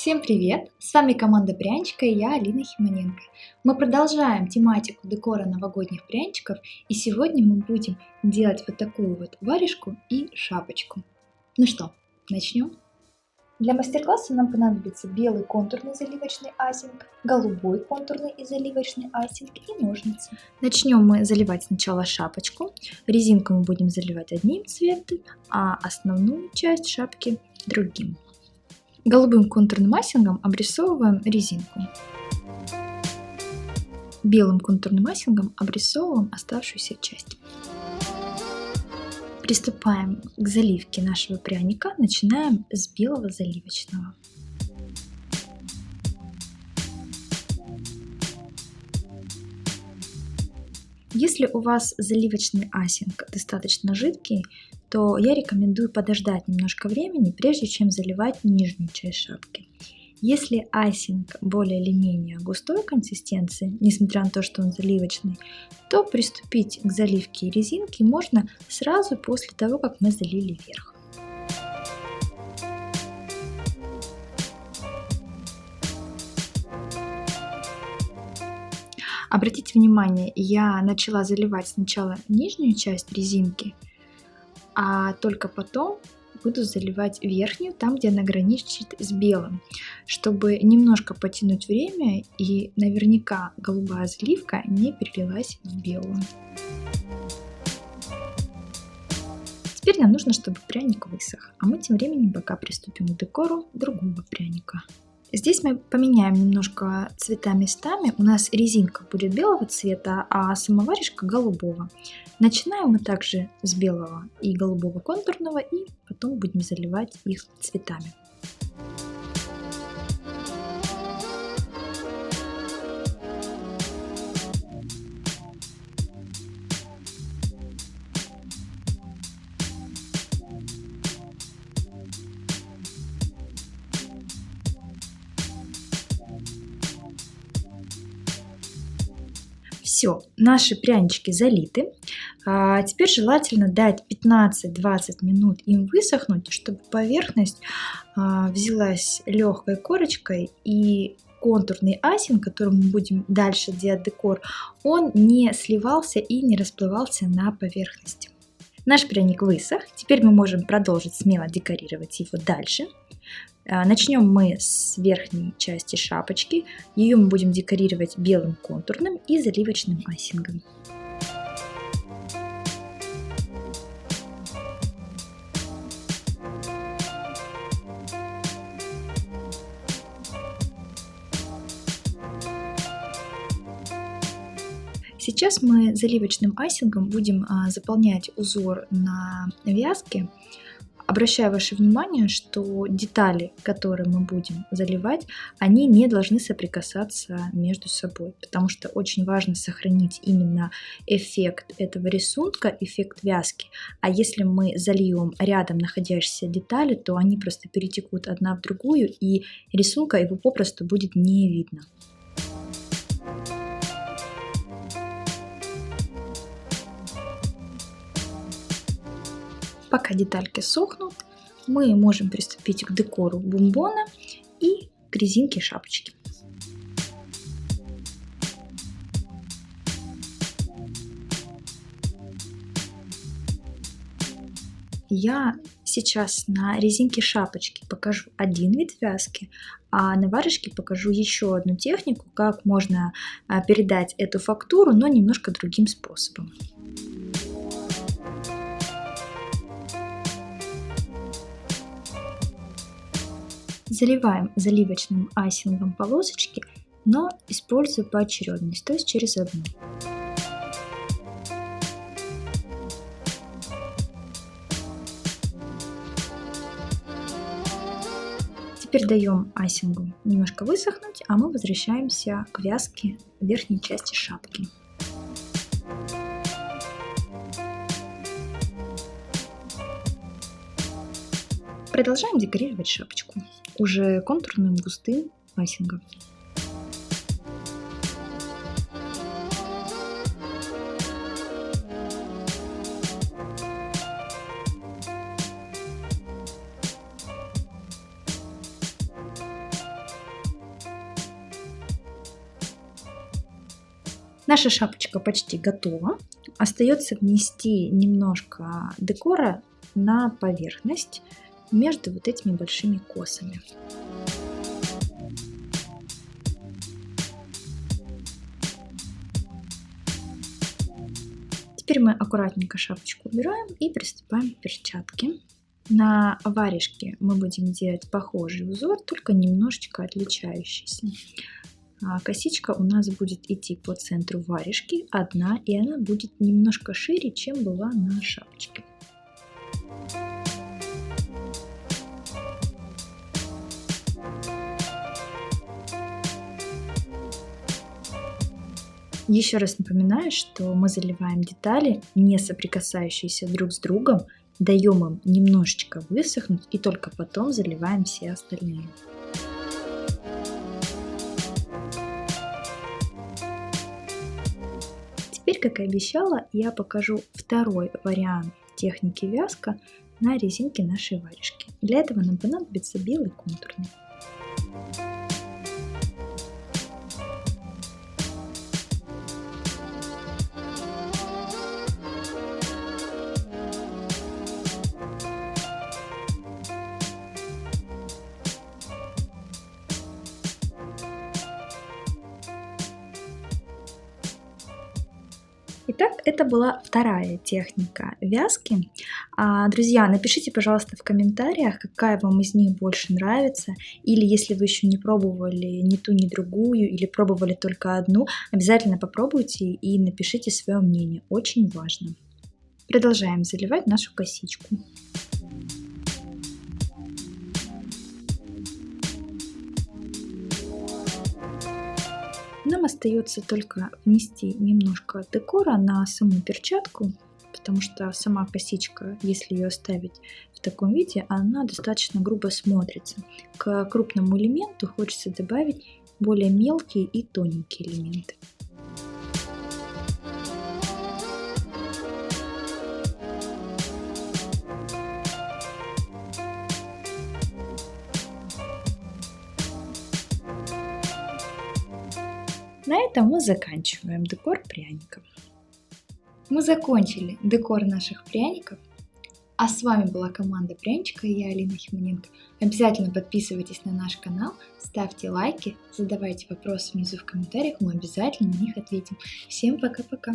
Всем привет! С вами команда Пряничка и я, Алина Химоненко. Мы продолжаем тематику декора новогодних пряничков, и сегодня мы будем делать вот такую вот варежку и шапочку. Ну что, начнем? Для мастер-класса нам понадобится белый контурный заливочный айсинг, голубой контурный и заливочный айсинг и ножницы. Начнем мы заливать сначала шапочку. Резинку мы будем заливать одним цветом, а основную часть шапки другим. Голубым контурным айсингом обрисовываем резинку. Белым контурным айсингом обрисовываем оставшуюся часть. Приступаем к заливке нашего пряника. Начинаем с белого заливочного. Если у вас заливочный айсинг достаточно жидкий, то я рекомендую подождать немножко времени, прежде чем заливать нижнюю часть шапки. Если айсинг более или менее густой консистенции, несмотря на то, что он заливочный, то приступить к заливке резинки можно сразу после того, как мы залили верх. Обратите внимание, я начала заливать сначала нижнюю часть резинки, а только потом буду заливать верхнюю, там где она граничит с белым, чтобы немножко потянуть время и наверняка голубая заливка не перелилась в белую. Теперь нам нужно, чтобы пряник высох, а мы тем временем пока приступим к декору другого пряника. Здесь мы поменяем немножко цвета местами. У нас резинка будет белого цвета, а сама варежка голубого. Начинаем мы также с белого и голубого контурного, и потом будем заливать их цветами. Все, наши прянички залиты. Теперь желательно дать 15-20 минут им высохнуть, чтобы поверхность взялась легкой корочкой и контурный айсинг, которым мы будем дальше делать декор, он не сливался и не расплывался на поверхности. Наш пряник высох, теперь мы можем продолжить смело декорировать его дальше. Начнем мы с верхней части шапочки. Ее мы будем декорировать белым контурным и заливочным айсингом. Сейчас мы заливочным айсингом будем заполнять узор на вязке. Обращаю ваше внимание, что детали, которые мы будем заливать, они не должны соприкасаться между собой, потому что очень важно сохранить именно эффект этого рисунка, эффект вязки. А если мы зальем рядом находящиеся детали, то они просто перетекут одна в другую, и рисунка его попросту будет не видно. Пока детальки сохнут, мы можем приступить к декору бомбона и к резинке шапочки. Я сейчас на резинке шапочки покажу один вид вязки, а на варежке покажу еще одну технику, как можно передать эту фактуру, но немножко другим способом. Заливаем заливочным айсингом полосочки, но используя поочередность, то есть через одну. Теперь даем айсингу немножко высохнуть, а мы возвращаемся к вязке верхней части шапки. Продолжаем декорировать шапочку уже контурным густым айсингом. Наша шапочка почти готова. Остается внести немножко декора на поверхность между вот этими большими косами. Теперь мы аккуратненько шапочку убираем и приступаем к перчатке. На варежке мы будем делать похожий узор, только немножечко отличающийся. Косичка у нас будет идти по центру варежки одна, и она будет немножко шире, чем была на шапочке. Еще раз напоминаю, что мы заливаем детали, не соприкасающиеся друг с другом, даем им немножечко высохнуть и только потом заливаем все остальные. Теперь, как и обещала, я покажу второй вариант техники вязка на резинке нашей варежки. Для этого нам понадобится белый контурный. Итак, это была вторая техника вязки. Друзья, напишите, пожалуйста, в комментариях, какая вам из них больше нравится. Или если вы еще не пробовали ни ту, ни другую, или пробовали только одну, обязательно попробуйте и напишите свое мнение. Очень важно. Продолжаем заливать нашу косичку. Нам остается только внести немножко декора на саму перчатку, потому что сама косичка, если ее оставить в таком виде, она достаточно грубо смотрится. К крупному элементу хочется добавить более мелкие и тоненькие элементы. На этом мы заканчиваем декор пряников. Мы закончили декор наших пряников. А с вами была команда Пряничка и я, Алина Химоненко. Обязательно подписывайтесь на наш канал, ставьте лайки, задавайте вопросы внизу в комментариях, мы обязательно на них ответим. Всем пока-пока!